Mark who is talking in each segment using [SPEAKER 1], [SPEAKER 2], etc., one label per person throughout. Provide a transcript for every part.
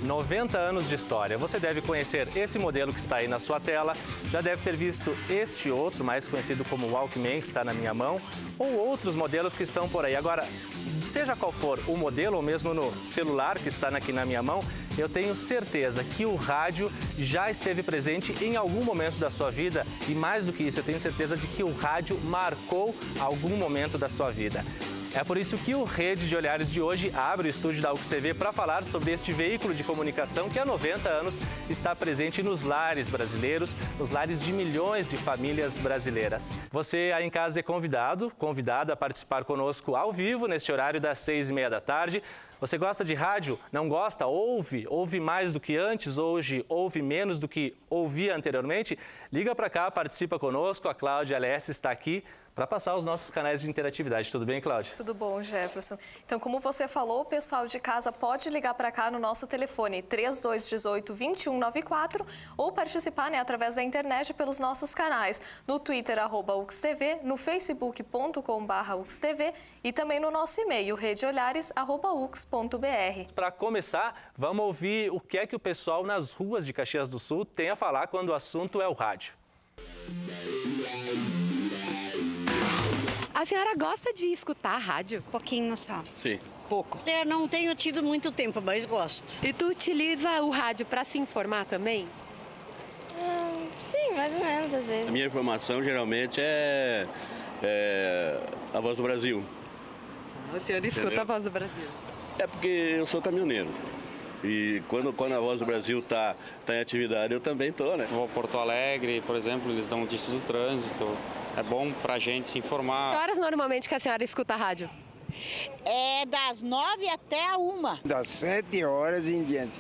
[SPEAKER 1] 90 anos de história. Você deve conhecer esse modelo que está aí na sua tela, já deve ter visto este outro, mais conhecido como Walkman, que está na minha mão, ou outros modelos que estão por aí. Agora, seja qual for o modelo, ou mesmo no celular que está aqui na minha mão, eu tenho certeza que o rádio já esteve presente em algum momento da sua vida e, mais do que isso, eu tenho certeza de que o rádio marcou algum momento da sua vida. É por isso que o Rede de Olhares de hoje abre o estúdio da UX TV para falar sobre este veículo de comunicação que há 90 anos está presente nos lares brasileiros, nos lares de milhões de famílias brasileiras. Você aí em casa é convidada a participar conosco ao vivo neste horário das 6h30 da tarde. Você gosta de rádio? Não gosta? Ouve mais do que antes? Hoje ouve menos do que ouvia anteriormente? Liga para cá, participa conosco. A Cláudia Alessi está aqui para passar os nossos canais de interatividade. Tudo bem, Cláudia?
[SPEAKER 2] Tudo bom, Jefferson. Então, como você falou, o pessoal de casa pode ligar para cá no nosso telefone 3218-2194 ou participar através da internet pelos nossos canais no Twitter, @UXTV, no facebook.com/UXTV e também no nosso e-mail, redeolhares@ux.br.
[SPEAKER 1] Para começar, vamos ouvir o que é que o pessoal nas ruas de Caxias do Sul tem a falar quando o assunto é o rádio.
[SPEAKER 3] A senhora gosta de escutar a rádio?
[SPEAKER 4] Pouquinho só.
[SPEAKER 5] Sim.
[SPEAKER 4] Pouco. Eu não tenho tido muito tempo, mas gosto.
[SPEAKER 3] E tu utiliza o rádio para se informar também?
[SPEAKER 6] Sim, mais ou menos, às vezes.
[SPEAKER 5] A minha informação geralmente é a Voz do Brasil.
[SPEAKER 3] A senhora escuta
[SPEAKER 5] Entendeu?
[SPEAKER 3] a Voz do Brasil?
[SPEAKER 5] É porque eu sou caminhoneiro. E quando a Voz do Brasil tá em atividade, eu também tô, né?
[SPEAKER 7] Vou a Porto Alegre, por exemplo, eles dão notícias do trânsito. É bom pra gente se informar.
[SPEAKER 3] Que horas normalmente que a senhora escuta a rádio?
[SPEAKER 4] É das 9 até a 1.
[SPEAKER 8] Das 7 horas em diante.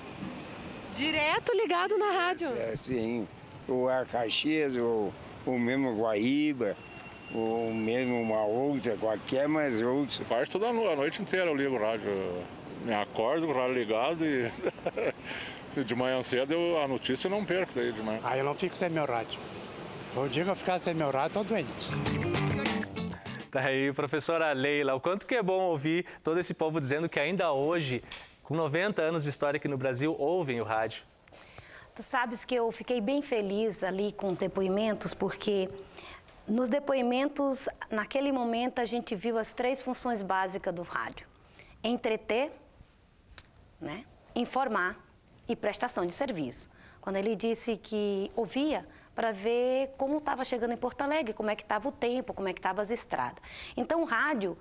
[SPEAKER 3] Direto ligado na rádio?
[SPEAKER 8] É, sim. Ou a Caxias, ou o mesmo Guaíba, ou mesmo uma outra, qualquer, mas outra.
[SPEAKER 9] Parte toda a noite inteira eu ligo o rádio. Me acordo com o rádio ligado e de manhã cedo a notícia eu não perco daí de manhã.
[SPEAKER 10] Eu não fico sem meu rádio. O dia que eu ficar sem meu rádio, tô doente.
[SPEAKER 1] Tá aí, professora Leila, o quanto que é bom ouvir todo esse povo dizendo que ainda hoje, com 90 anos de história aqui no Brasil, ouvem o rádio.
[SPEAKER 11] Tu sabes que eu fiquei bem feliz ali com os depoimentos, porque nos depoimentos, naquele momento, a gente viu as 3 funções básicas do rádio. Entreter, né? Informar e prestação de serviço. Quando ele disse que ouvia para ver como estava chegando em Porto Alegre, como é que estava o tempo, como é que estavam as estradas. Então, o rádio,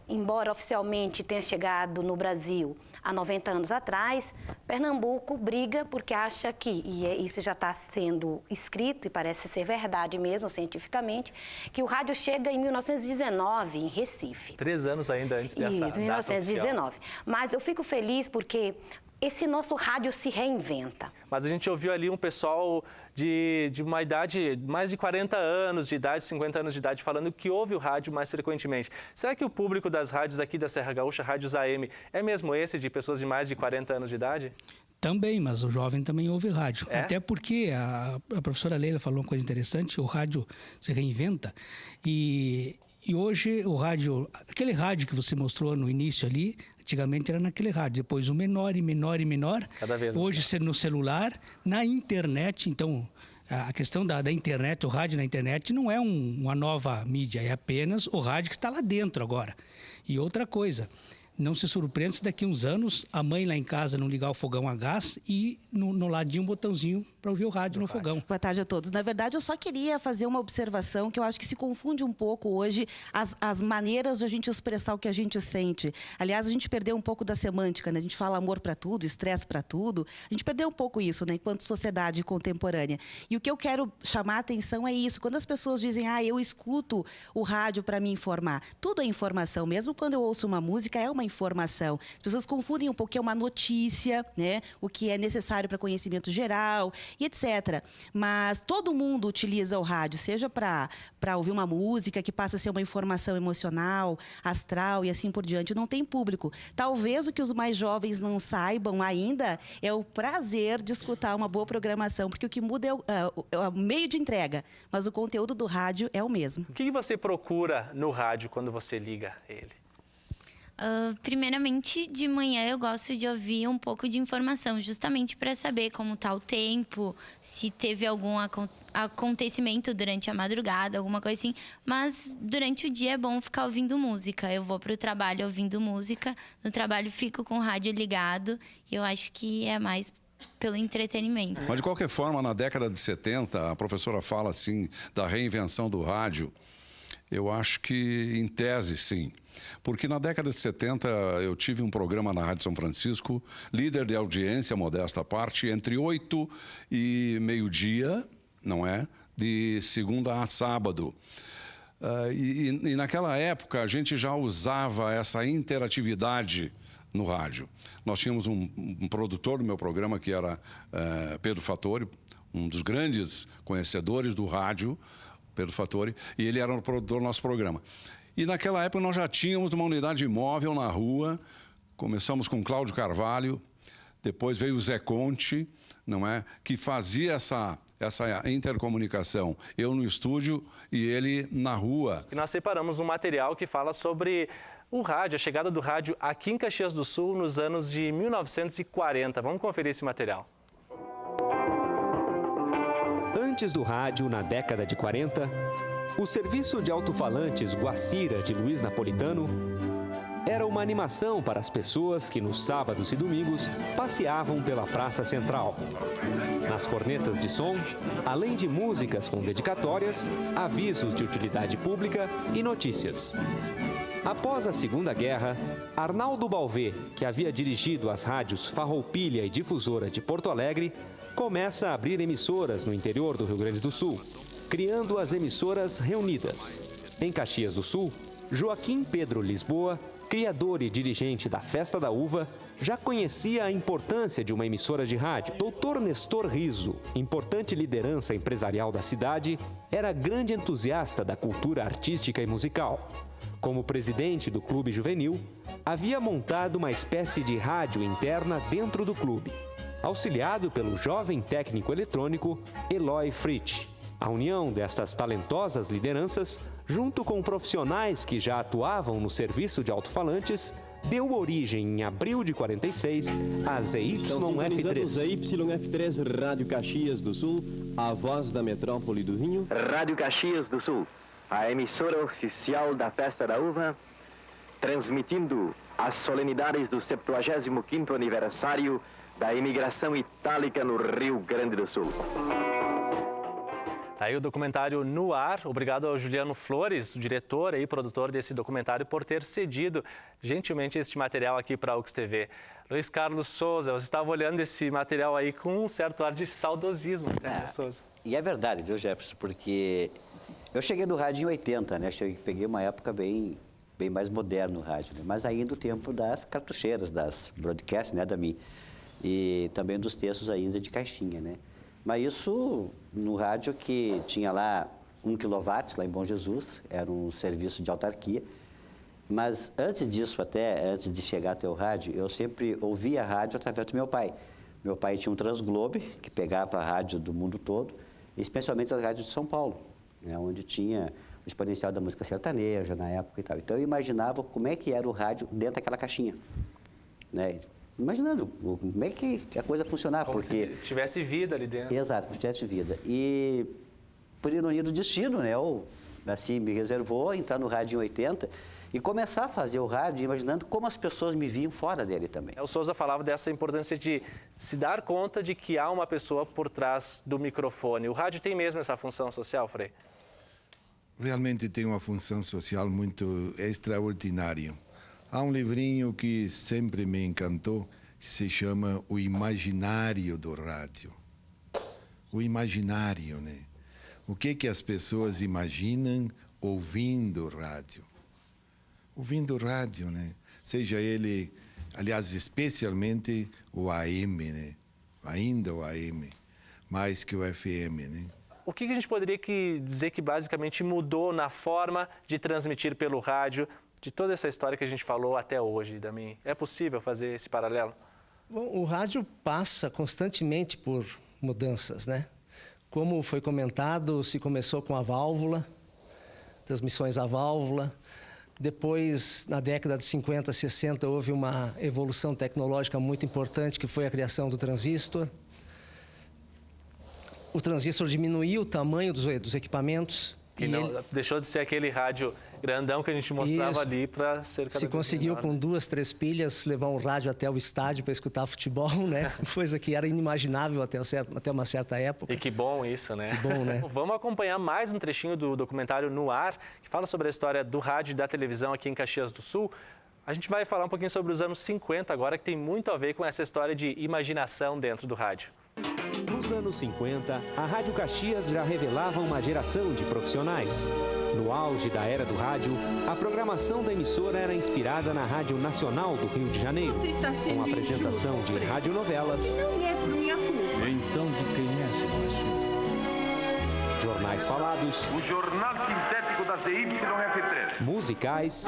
[SPEAKER 11] embora oficialmente tenha chegado no Brasil há 90 anos atrás, Pernambuco briga porque acha que, e isso já está sendo escrito e parece ser verdade mesmo, cientificamente, que o rádio chega em 1919, em Recife.
[SPEAKER 1] 3 anos ainda antes dessa data
[SPEAKER 11] 1919.
[SPEAKER 1] oficial.
[SPEAKER 11] Mas eu fico feliz porque esse nosso rádio se reinventa.
[SPEAKER 1] Mas a gente ouviu ali um pessoal de uma idade, mais de 40 anos de idade, 50 anos de idade, falando que ouve o rádio mais frequentemente. Será que o público das rádios aqui da Serra Gaúcha, rádios AM, é mesmo esse de pessoas de mais de 40 anos de idade?
[SPEAKER 12] Também, mas o jovem também ouve rádio.
[SPEAKER 1] É?
[SPEAKER 12] Até porque a professora Leila falou uma coisa interessante, o rádio se reinventa e hoje o rádio, aquele rádio que você mostrou no início ali, antigamente era naquele rádio, depois o menor e menor e menor.
[SPEAKER 1] Cada vez
[SPEAKER 12] hoje ser no celular, na internet, então a questão da internet, o rádio na internet não é uma nova mídia, é apenas o rádio que está lá dentro agora. E outra coisa, não se surpreenda se daqui a uns anos a mãe lá em casa não ligar o fogão a gás e no ladinho um botãozinho para ouvir o rádio no fogão.
[SPEAKER 13] Boa tarde a todos. Na verdade, eu só queria fazer uma observação que eu acho que se confunde um pouco hoje as maneiras de a gente expressar o que a gente sente. Aliás, a gente perdeu um pouco da semântica, né? A gente fala amor para tudo, estresse para tudo. A gente perdeu um pouco isso, né? Enquanto sociedade contemporânea. E o que eu quero chamar a atenção é isso. Quando as pessoas dizem, eu escuto o rádio para me informar. Tudo é informação. Mesmo quando eu ouço uma música, é uma informação. As pessoas confundem um pouco que é uma notícia, né? O que é necessário para conhecimento geral e etc. Mas todo mundo utiliza o rádio, seja para ouvir uma música que passa a ser uma informação emocional, astral e assim por diante. Não tem público. Talvez o que os mais jovens não saibam ainda é o prazer de escutar uma boa programação, porque o que muda é o meio de entrega, mas o conteúdo do rádio é o mesmo.
[SPEAKER 1] O que você procura no rádio quando você liga ele?
[SPEAKER 14] Primeiramente, de manhã eu gosto de ouvir um pouco de informação, justamente para saber como está o tempo, se teve algum acontecimento durante a madrugada, alguma coisa assim. Mas durante o dia é bom ficar ouvindo música. Eu vou para o trabalho ouvindo música, no trabalho fico com o rádio ligado, e eu acho que é mais pelo entretenimento.
[SPEAKER 15] Mas de qualquer forma, na década de 70, a professora fala assim da reinvenção do rádio. Eu acho que, em tese, sim. Porque na década de 70 eu tive um programa na Rádio São Francisco, líder de audiência, modesta à parte, entre 8 e meio-dia, não é? De segunda a sábado. E naquela época a gente já usava essa interatividade no rádio. Nós tínhamos um produtor do meu programa que era Pedro Fattori, um dos grandes conhecedores do rádio, Pedro Fattori, e ele era o produtor do nosso programa. E naquela época nós já tínhamos uma unidade móvel na rua, começamos com Cláudio Carvalho, depois veio o Zé Conte, não é? Que fazia essa intercomunicação, eu no estúdio e ele na rua.
[SPEAKER 1] E nós separamos um material que fala sobre o rádio, a chegada do rádio aqui em Caxias do Sul nos anos de 1940. Vamos conferir esse material.
[SPEAKER 16] Antes do rádio, na década de 40, o serviço de alto-falantes Guacira de Luiz Napolitano era uma animação para as pessoas que nos sábados e domingos passeavam pela Praça Central. Nas cornetas de som, além de músicas com dedicatórias, avisos de utilidade pública e notícias. Após a Segunda Guerra, Arnaldo Balvê, que havia dirigido as rádios Farroupilha e Difusora de Porto Alegre, começa a abrir emissoras no interior do Rio Grande do Sul, criando as emissoras Reunidas. Em Caxias do Sul, Joaquim Pedro Lisboa, criador e dirigente da Festa da Uva, já conhecia a importância de uma emissora de rádio. Dr. Nestor Riso, importante liderança empresarial da cidade, era grande entusiasta da cultura artística e musical. Como presidente do Clube Juvenil, havia montado uma espécie de rádio interna dentro do clube, auxiliado pelo jovem técnico eletrônico Eloy Fritsch. A união destas talentosas lideranças, junto com profissionais que já atuavam no serviço de alto-falantes, deu origem, em abril de 46, à ZYF3.
[SPEAKER 17] ZYF3, Rádio Caxias do Sul, a voz da metrópole do Rio.
[SPEAKER 18] Rádio Caxias do Sul, a emissora oficial da Festa da Uva, transmitindo as solenidades do 75º aniversário da imigração itálica no Rio Grande do Sul.
[SPEAKER 1] Tá aí o documentário No Ar. Obrigado ao Juliano Flores, o diretor e produtor desse documentário, por ter cedido gentilmente este material aqui para a UX TV. Luiz Carlos Souza, você estava olhando esse material aí com um certo ar de saudosismo, né, Souza?
[SPEAKER 19] E é verdade, viu, Jefferson? Porque eu cheguei no rádio em 80, né? Peguei uma época bem mais moderna no rádio, né? Mas ainda o tempo das cartucheiras, das broadcasts, né, da mim. E também dos textos ainda de caixinha, né? Mas isso no rádio que tinha lá 1 kW, lá em Bom Jesus, era um serviço de autarquia. Mas antes disso, até antes de chegar até o rádio, eu sempre ouvia a rádio através do meu pai. Meu pai tinha um Transglobe, que pegava a rádio do mundo todo, especialmente as rádios de São Paulo, né, onde tinha o exponencial da música sertaneja na época e tal. Então eu imaginava como é que era o rádio dentro daquela caixinha, né? Imaginando como é que a coisa funcionava.
[SPEAKER 1] Como
[SPEAKER 19] porque
[SPEAKER 1] se tivesse vida ali dentro.
[SPEAKER 19] Exato, como se tivesse vida. E, por ironia do destino, né, eu, assim, me reservou entrar no rádio em 80 e começar a fazer o rádio imaginando como as pessoas me viam fora dele também.
[SPEAKER 1] O Souza falava dessa importância de se dar conta de que há uma pessoa por trás do microfone. O rádio tem mesmo essa função social, Frei?
[SPEAKER 20] Realmente tem uma função social muito extraordinária. Há um livrinho que sempre me encantou, que se chama O Imaginário do Rádio. O imaginário, né? O que as pessoas imaginam ouvindo rádio? Ouvindo rádio, né? Seja ele, aliás, especialmente o AM, né? Ainda o AM, mais que o FM, né?
[SPEAKER 1] O que a gente poderia dizer que basicamente mudou na forma de transmitir pelo rádio, de toda essa história que a gente falou até hoje, Dami? É possível fazer esse paralelo?
[SPEAKER 21] Bom, o rádio passa constantemente por mudanças, né? Como foi comentado, se começou com a válvula, transmissões à válvula, Depois, na década de 50, 60, houve uma evolução tecnológica muito importante, que foi a criação do transistor. O transistor diminuiu o tamanho dos equipamentos.
[SPEAKER 1] Que não, deixou de ser aquele rádio grandão que a gente mostrava ali para ser cada vez
[SPEAKER 21] Se conseguiu,
[SPEAKER 1] menor,
[SPEAKER 21] com 2, 3 pilhas, levar um rádio até o estádio para escutar futebol, né? Coisa que era inimaginável até uma certa época.
[SPEAKER 1] E que bom isso, né?
[SPEAKER 21] Que bom, né?
[SPEAKER 1] Vamos acompanhar mais um trechinho do documentário No Ar, que fala sobre a história do rádio e da televisão aqui em Caxias do Sul. A gente vai falar um pouquinho sobre os anos 50 agora, que tem muito a ver com essa história de imaginação dentro do rádio.
[SPEAKER 16] Nos anos 50, a Rádio Caxias já revelava uma geração de profissionais. No auge da era do rádio, a programação da emissora era inspirada na Rádio Nacional do Rio de Janeiro, com a apresentação de radionovelas.
[SPEAKER 2] Então, de quem é esse assunto?
[SPEAKER 16] Jornais falados.
[SPEAKER 2] O jornal sintético da ZYF3.
[SPEAKER 16] Musicais.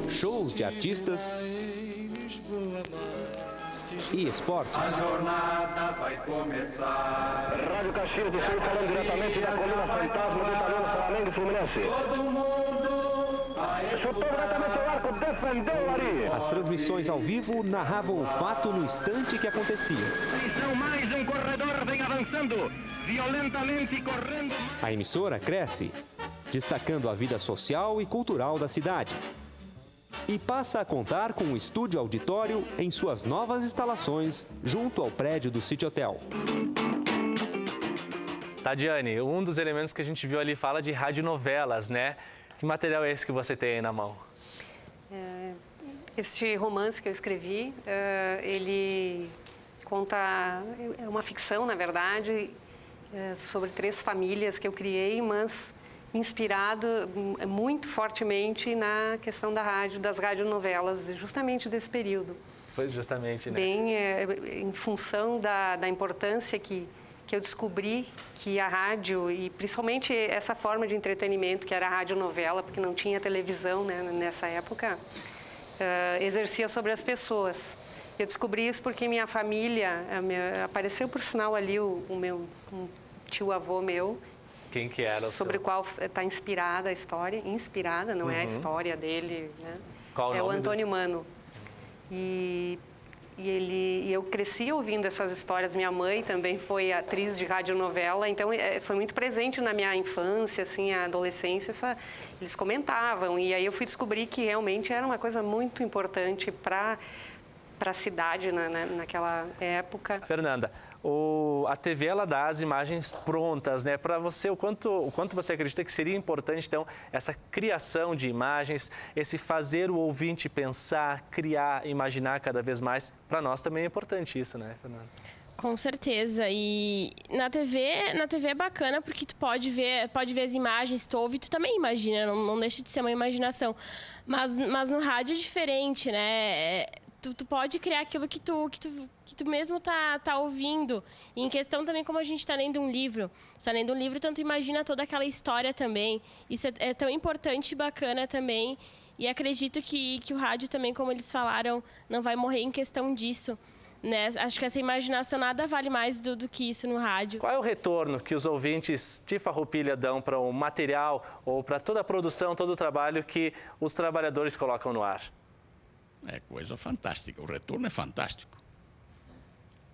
[SPEAKER 16] Shows de artistas. E esportes.
[SPEAKER 2] A jornada vai começar.
[SPEAKER 18] Rádio Caxias do Sul falando diretamente da coluna fantasma do Italiano Flamengo Fluminense.
[SPEAKER 2] Todo mundo vai
[SPEAKER 18] chutou diretamente ao arco, defendeu ali.
[SPEAKER 16] As transmissões ao vivo narravam o fato no instante que acontecia.
[SPEAKER 18] Atenção, mais um corredor vem avançando, violentamente correndo.
[SPEAKER 16] A emissora cresce, destacando a vida social e cultural da cidade. E passa a contar com um estúdio auditório em suas novas instalações, junto ao prédio do City Hotel.
[SPEAKER 1] Tadiane, um dos elementos que a gente viu ali fala de radionovelas, né? Que material é esse que você tem aí na mão?
[SPEAKER 3] Este romance que eu escrevi, ele conta, é uma ficção, na verdade, sobre 3 famílias que eu criei, mas inspirado muito fortemente na questão da rádio, das radionovelas, justamente desse período.
[SPEAKER 1] Foi justamente, né?
[SPEAKER 3] Bem, em função da importância que eu descobri que a rádio, e principalmente essa forma de entretenimento, que era a radionovela, porque não tinha televisão, né, nessa época, exercia sobre as pessoas. Eu descobri isso porque minha família, apareceu por sinal ali um tio-avô meu,
[SPEAKER 1] quem que era
[SPEAKER 3] sobre o qual está inspirada a história, não é a história dele, né?
[SPEAKER 1] Qual o nome
[SPEAKER 3] o Antônio Mano. E eu cresci ouvindo essas histórias. Minha mãe também foi atriz de radionovela, então foi muito presente na minha infância, assim, a adolescência. Eles comentavam, e aí eu fui descobrir que realmente era uma coisa muito importante para a cidade naquela época.
[SPEAKER 1] Fernanda, a TV ela dá as imagens prontas, né? Para você, o quanto você acredita que seria importante, então, essa criação de imagens, esse fazer o ouvinte pensar, criar, imaginar cada vez mais, para nós também é importante isso, né, Fernanda?
[SPEAKER 6] Com certeza. E na TV é bacana porque tu pode ver as imagens, tu ouve, tu também imagina, não deixa de ser uma imaginação. Mas no rádio é diferente, né? Tu pode criar aquilo que tu mesmo tá ouvindo. E em questão também, como a gente está lendo um livro. Está lendo um livro, então tu imagina toda aquela história também. Isso é tão importante e bacana também. E acredito que o rádio também, como eles falaram, não vai morrer em questão disso. Né? Acho que essa imaginação nada vale mais do que isso no rádio.
[SPEAKER 1] Qual é o retorno que os ouvintes de Farroupilha dão para o material ou para toda a produção, todo o trabalho que os trabalhadores colocam no ar?
[SPEAKER 2] É coisa fantástica, o retorno é fantástico.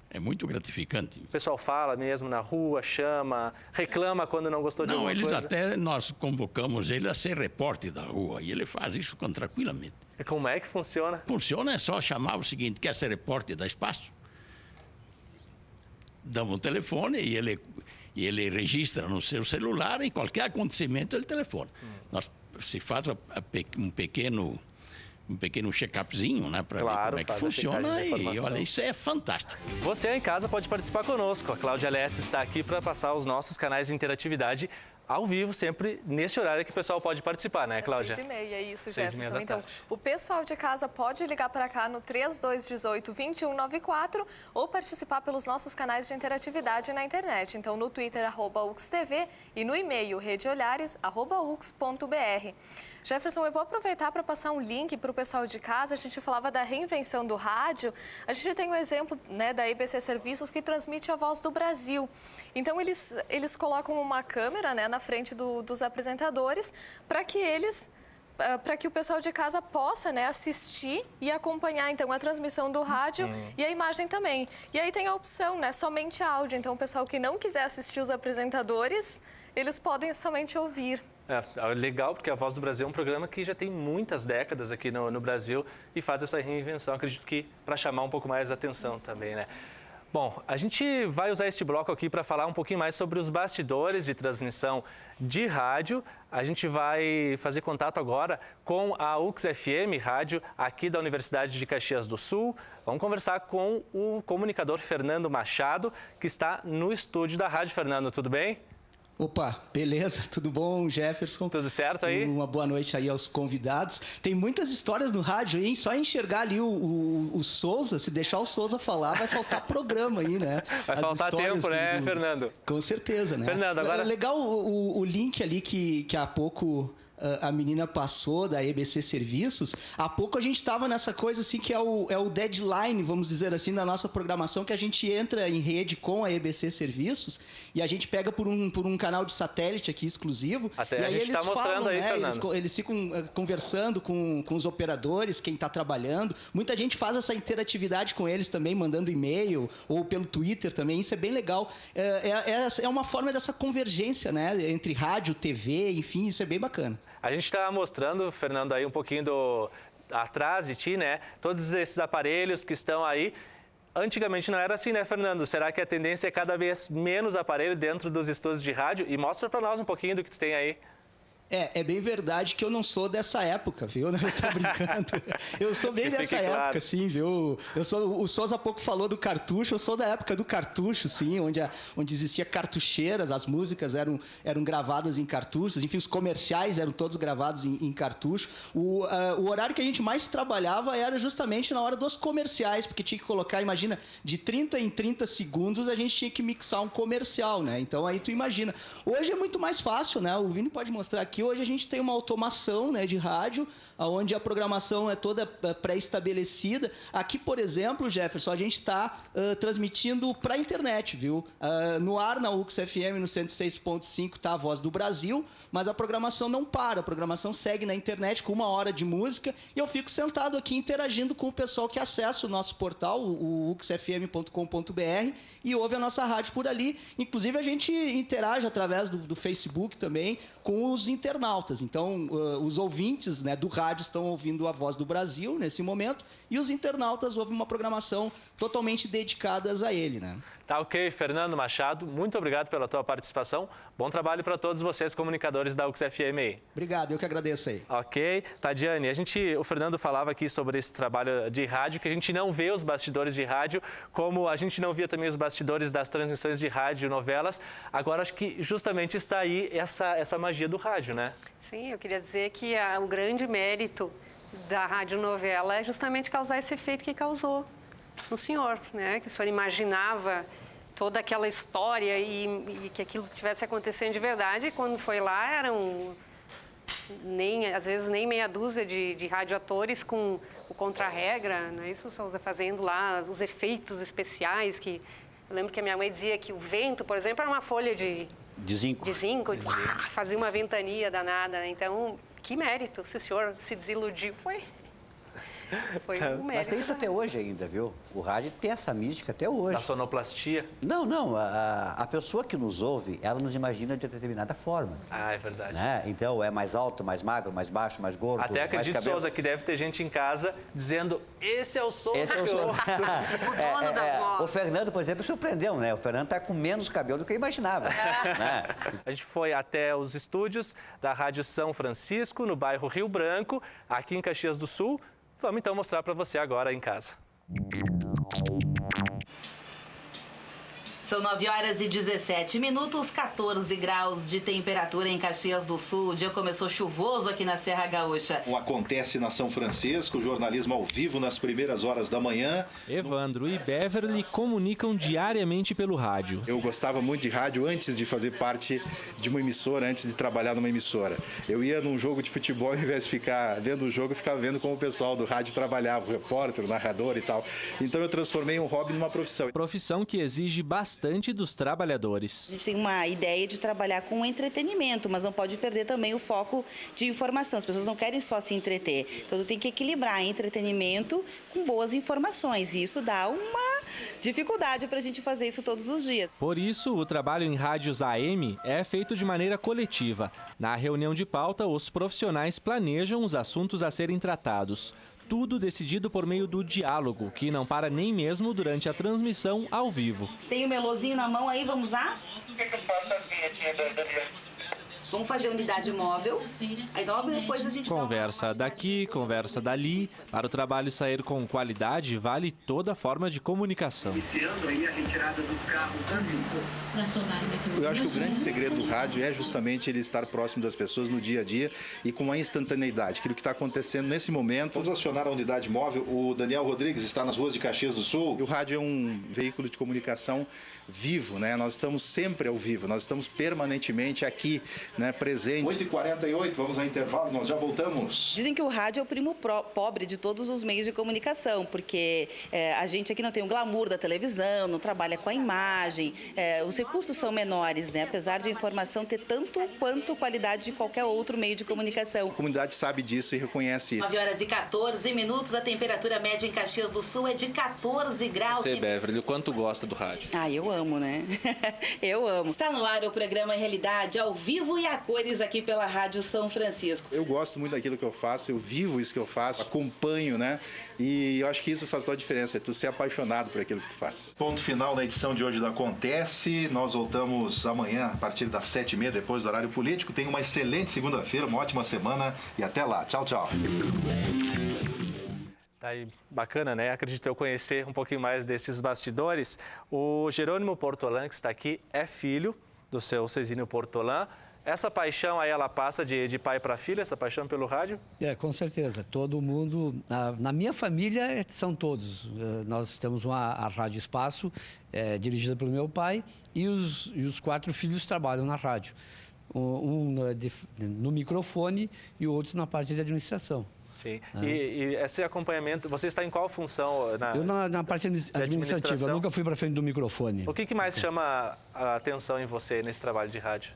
[SPEAKER 2] É muito gratificante.
[SPEAKER 1] O pessoal fala mesmo na rua, chama, reclama quando não gostou de alguma coisa?
[SPEAKER 2] Nós convocamos ele a ser repórter da rua e ele faz isso tranquilamente.
[SPEAKER 1] E como é que funciona?
[SPEAKER 2] Funciona, é só chamar o seguinte, quer ser repórter da Espaço? Damos um telefone e ele registra no seu celular e qualquer acontecimento ele telefona. Se faz um pequeno check-upzinho, né, para ver como é que funciona e olha, isso é fantástico.
[SPEAKER 1] Você aí em casa pode participar conosco. A Cláudia Alessi está aqui para passar os nossos canais de interatividade ao vivo, sempre nesse horário que o pessoal pode participar, né, Cláudia?
[SPEAKER 22] 6h30, é isso,
[SPEAKER 1] 6h30
[SPEAKER 22] Jefferson.
[SPEAKER 1] da
[SPEAKER 22] Então,
[SPEAKER 1] tarde.
[SPEAKER 22] o pessoal de casa pode ligar para cá no 3218-2194 ou participar pelos nossos canais de interatividade na internet. Então, no Twitter, @UXTV e no e-mail, redeolhares@ux.br. Jefferson, eu vou aproveitar para passar um link para o pessoal de casa. A gente falava da reinvenção do rádio. A gente tem um exemplo, né, da EBC Serviços, que transmite a Voz do Brasil. Então, eles colocam uma câmera, né, na frente dos apresentadores, para que o pessoal de casa possa, né, assistir e acompanhar, então, a transmissão do rádio e a imagem também. E aí tem a opção, né, somente áudio. Então, o pessoal que não quiser assistir os apresentadores, eles podem somente ouvir.
[SPEAKER 1] É legal, porque a Voz do Brasil é um programa que já tem muitas décadas aqui no Brasil e faz essa reinvenção, acredito que para chamar um pouco mais a atenção também, né? Bom, a gente vai usar este bloco aqui para falar um pouquinho mais sobre os bastidores de transmissão de rádio. A gente vai fazer contato agora com a UX-FM, rádio aqui da Universidade de Caxias do Sul. Vamos conversar com o comunicador Fernando Machado, que está no estúdio da rádio. Fernando, tudo bem?
[SPEAKER 12] Opa, beleza, tudo bom, Jefferson?
[SPEAKER 1] Tudo certo aí?
[SPEAKER 12] Uma boa noite aí aos convidados. Tem muitas histórias no rádio, hein? Só enxergar ali o Souza, se deixar o Souza falar, vai faltar programa aí, né?
[SPEAKER 1] Vai faltar tempo, né, Fernando?
[SPEAKER 12] Com certeza, né?
[SPEAKER 1] Fernando, agora...
[SPEAKER 12] É legal o link ali que há pouco... a menina passou da EBC Serviços. Há pouco a gente estava nessa coisa assim que é o deadline, vamos dizer assim, da nossa programação, que a gente entra em rede com a EBC Serviços e a gente pega por um canal de satélite aqui exclusivo.
[SPEAKER 1] Até
[SPEAKER 12] e
[SPEAKER 1] a
[SPEAKER 12] aí
[SPEAKER 1] gente está mostrando
[SPEAKER 12] falam,
[SPEAKER 1] aí,
[SPEAKER 12] né,
[SPEAKER 1] Fernando.
[SPEAKER 12] eles ficam conversando com os operadores, quem está trabalhando. Muita gente faz essa interatividade com eles também, mandando e-mail ou pelo Twitter também. Isso é bem legal. É uma forma dessa convergência, né, entre rádio, TV, enfim, isso é bem bacana.
[SPEAKER 1] A gente está mostrando, Fernando, aí um pouquinho atrás de ti, né? Todos esses aparelhos que estão aí. Antigamente não era assim, né, Fernando? Será que a tendência é cada vez menos aparelho dentro dos estúdios de rádio? E mostra para nós um pouquinho do que tu tem aí.
[SPEAKER 12] É bem verdade que eu não sou dessa época, viu? Eu tô brincando. Eu sou bem dessa época, sim, viu? O Souza há pouco falou do cartucho, eu sou da época do cartucho, sim, onde existia cartucheiras, as músicas eram gravadas em cartuchos, enfim, os comerciais eram todos gravados em cartucho. O horário que a gente mais trabalhava era justamente na hora dos comerciais, porque tinha que colocar, imagina, de 30 em 30 segundos a gente tinha que mixar um comercial, né? Então aí tu imagina. Hoje é muito mais fácil, né? O Vini pode mostrar aqui. Hoje a gente tem uma automação, né, de rádio, onde a programação é toda pré-estabelecida. Aqui, por exemplo, Jefferson, a gente está transmitindo para a internet, viu? No ar, na UX-FM, no 106.5, está a Voz do Brasil, mas a programação não para. A programação segue na internet com 1 hora de música e eu fico sentado aqui interagindo com o pessoal que acessa o nosso portal, o uxfm.com.br, e ouve a nossa rádio por ali. Inclusive, a gente interage através do Facebook também com os internautas. Então, os ouvintes, né, do rádio estão ouvindo a Voz do Brasil nesse momento e os internautas ouvem uma programação totalmente dedicadas a ele, né?
[SPEAKER 1] Tá ok, Fernando Machado, muito obrigado pela tua participação. Bom trabalho para todos vocês, comunicadores da UX-FM aí.
[SPEAKER 12] Obrigado, eu que agradeço aí.
[SPEAKER 1] Ok, Tadiane, o Fernando falava aqui sobre esse trabalho de rádio, que a gente não vê os bastidores de rádio, como a gente não via também os bastidores das transmissões de rádio, novelas. Agora acho que justamente está aí essa magia do rádio, né?
[SPEAKER 3] Sim, eu queria dizer que o grande mérito da radionovela é justamente causar esse efeito que causou no senhor, né? Que o senhor imaginava toda aquela história e que aquilo tivesse acontecendo de verdade. E quando foi lá, eram às vezes nem meia dúzia de radioatores com o contra-regra, não é isso, Souza? Fazendo lá os efeitos especiais que... Eu lembro que a minha mãe dizia que o vento, por exemplo, era uma folha de zinco, fazia uma ventania danada. Então, que mérito, se o senhor se desiludiu, foi um mérito.
[SPEAKER 19] Mas tem isso até hoje ainda, viu? O rádio tem essa mística até hoje.
[SPEAKER 1] Da sonoplastia?
[SPEAKER 19] Não. A pessoa que nos ouve, ela nos imagina de determinada forma.
[SPEAKER 1] Ah, é verdade.
[SPEAKER 19] Né? Então, é mais alto, mais magro, mais baixo, mais gordo.
[SPEAKER 1] Até acredito, Souza, que deve ter gente em casa dizendo: esse é o Souza que eu ouço.
[SPEAKER 3] O dono da voz.
[SPEAKER 19] O Fernando, por exemplo, surpreendeu, né? O Fernando está com menos cabelo do que eu imaginava. Né?
[SPEAKER 1] A gente foi até os estúdios da Rádio São Francisco, no bairro Rio Branco, aqui em Caxias do Sul. Vamos então mostrar para você agora em casa.
[SPEAKER 5] São 9h17, 14 graus de temperatura em Caxias do Sul. O dia começou chuvoso aqui na Serra Gaúcha.
[SPEAKER 7] Acontece na São Francisco, jornalismo ao vivo nas primeiras horas da manhã.
[SPEAKER 23] Evandro e Beverly comunicam diariamente pelo rádio.
[SPEAKER 7] Eu gostava muito de rádio antes de fazer parte de uma emissora, antes de trabalhar numa emissora. Eu ia num jogo de futebol, ao invés de ficar vendo o jogo, eu ficava vendo como o pessoal do rádio trabalhava, o repórter, o narrador e tal. Então eu transformei um hobby numa profissão.
[SPEAKER 23] Profissão que exige bastante importante dos trabalhadores.
[SPEAKER 13] A gente tem uma ideia de trabalhar com entretenimento, mas não pode perder também o foco de informação. As pessoas não querem só se entreter. Então, tem que equilibrar entretenimento com boas informações. E isso dá uma dificuldade para a gente fazer isso todos os dias.
[SPEAKER 23] Por isso, o trabalho em rádios AM é feito de maneira coletiva. Na reunião de pauta, os profissionais planejam os assuntos a serem tratados. Tudo decidido por meio do diálogo, que não para nem mesmo durante a transmissão ao vivo.
[SPEAKER 5] Tem o melozinho na mão aí, vamos lá? Vamos fazer unidade móvel, aí logo depois a gente...
[SPEAKER 23] Conversa daqui, conversa dali. Para o trabalho sair com qualidade, vale toda forma de comunicação.
[SPEAKER 7] Eu acho que o grande segredo do rádio é justamente ele estar próximo das pessoas no dia a dia e com a instantaneidade, aquilo que está acontecendo nesse momento. Vamos acionar a unidade móvel. O Daniel Rodrigues está nas ruas de Caxias do Sul. E o rádio é um veículo de comunicação vivo, né? Nós estamos sempre ao vivo, nós estamos permanentemente aqui, né, presente. 8h48, vamos ao intervalo, nós já voltamos.
[SPEAKER 13] Dizem que o rádio é o primo pobre de todos os meios de comunicação, porque a gente aqui não tem o glamour da televisão, não trabalha com a imagem, os recursos são menores, né? Apesar de a informação ter tanto quanto qualidade de qualquer outro meio de comunicação.
[SPEAKER 7] A comunidade sabe disso e reconhece isso.
[SPEAKER 5] 9h14, a temperatura média em Caxias do Sul é de 14 graus.
[SPEAKER 1] Você, Beverly, o quanto gosta do rádio?
[SPEAKER 13] Ah, eu amo, né? Eu amo.
[SPEAKER 5] Está no ar o programa Realidade, ao vivo e a cores aqui pela Rádio São Francisco.
[SPEAKER 7] Eu gosto muito daquilo que eu faço, eu vivo isso que eu faço, acompanho, né? E eu acho que isso faz toda a diferença, é tu ser apaixonado por aquilo que tu faz. Ponto final na edição de hoje do Acontece. Nós voltamos amanhã a partir das 7h30, depois do horário político. Tenha uma excelente segunda-feira, uma ótima semana e até lá. Tchau, tchau. Tá aí, bacana, né? Acredito eu conhecer um pouquinho mais desses bastidores. O Jerônimo Portolan, que está aqui, é filho do seu Cezinho Portolan. Essa paixão aí, ela passa de pai para filha, essa paixão pelo rádio?
[SPEAKER 12] Com certeza. Todo mundo, na minha família, são todos. Nós temos a Rádio Espaço, dirigida pelo meu pai, e os 4 filhos trabalham na rádio. Um no microfone e o outro na parte de administração.
[SPEAKER 1] Sim. E esse acompanhamento, você está em qual função?
[SPEAKER 12] Eu na parte administrativa, eu nunca fui para frente do microfone.
[SPEAKER 1] O que mais chama a atenção em você nesse trabalho de rádio?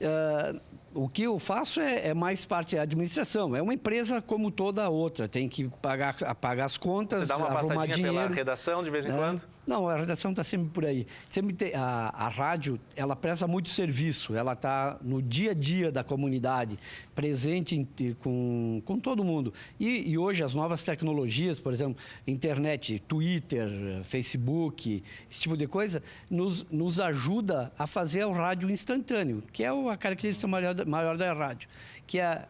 [SPEAKER 12] O que eu faço é mais parte da administração. É uma empresa como toda outra, tem que pagar as contas,
[SPEAKER 1] você dá uma
[SPEAKER 12] arrumar dinheiro.
[SPEAKER 1] Pela redação de vez em quando?
[SPEAKER 12] Não, a redação está sempre por aí. A rádio, ela presta muito serviço, ela está no dia a dia da comunidade, presente com todo mundo. E hoje as novas tecnologias, por exemplo, internet, Twitter, Facebook, esse tipo de coisa, nos ajuda a fazer o rádio instantâneo, que é a característica maior da rádio, que é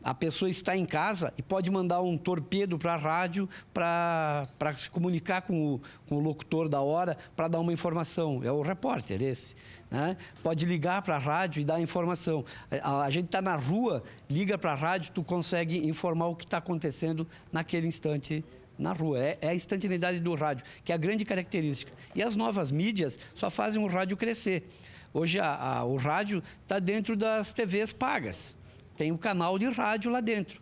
[SPEAKER 12] a pessoa está em casa e pode mandar um torpedo para a rádio para se comunicar com o locutor da hora para dar uma informação. É o repórter esse, né? Pode ligar para a rádio e dar informação. A gente está na rua, liga para a rádio, tu consegue informar o que está acontecendo naquele instante na rua. É a instantaneidade do rádio, que é a grande característica. E as novas mídias só fazem o rádio crescer. Hoje o rádio está dentro das TVs pagas. Tem um canal de rádio lá dentro.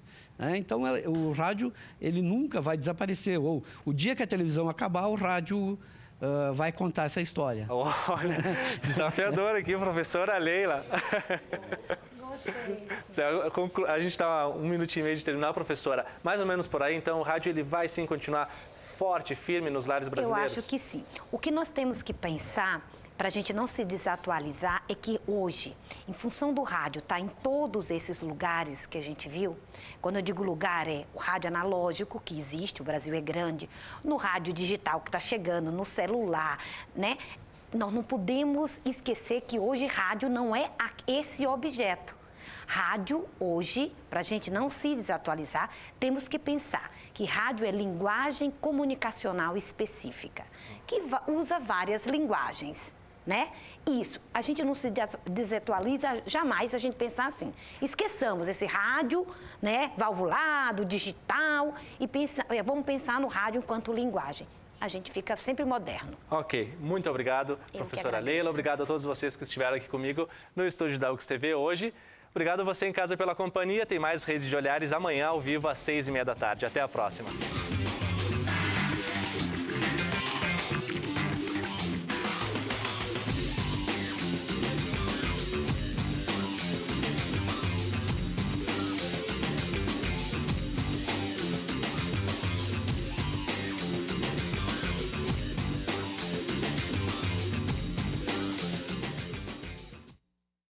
[SPEAKER 12] Então, o rádio ele nunca vai desaparecer. Ou o dia que a televisão acabar, o rádio vai contar essa história.
[SPEAKER 1] Olha, desafiador aqui, professora Leila. A gente está 1 minutinho e meio de terminar, professora. Mais ou menos por aí, então, o rádio ele vai sim continuar forte, firme nos lares brasileiros?
[SPEAKER 11] Eu acho que sim. O que nós temos que pensar, para a gente não se desatualizar, é que hoje, em função do rádio estar em todos esses lugares que a gente viu, quando eu digo lugar, é o rádio analógico, que existe, o Brasil é grande, no rádio digital que está chegando, no celular, né? Nós não podemos esquecer que hoje rádio não é esse objeto. Rádio, hoje, para a gente não se desatualizar, temos que pensar que rádio é linguagem comunicacional específica, que usa várias linguagens, né? Isso, a gente não se desatualiza jamais a gente pensar assim. Esqueçamos esse rádio, né, valvulado, digital, e vamos pensar no rádio enquanto linguagem. A gente fica sempre moderno.
[SPEAKER 1] Ok, muito obrigado, professora Leila. Obrigado a todos vocês que estiveram aqui comigo no estúdio da UX TV hoje. Obrigado a você em casa pela companhia. Tem mais Rede de Olhares amanhã ao vivo às 6h30 da tarde. Até a próxima.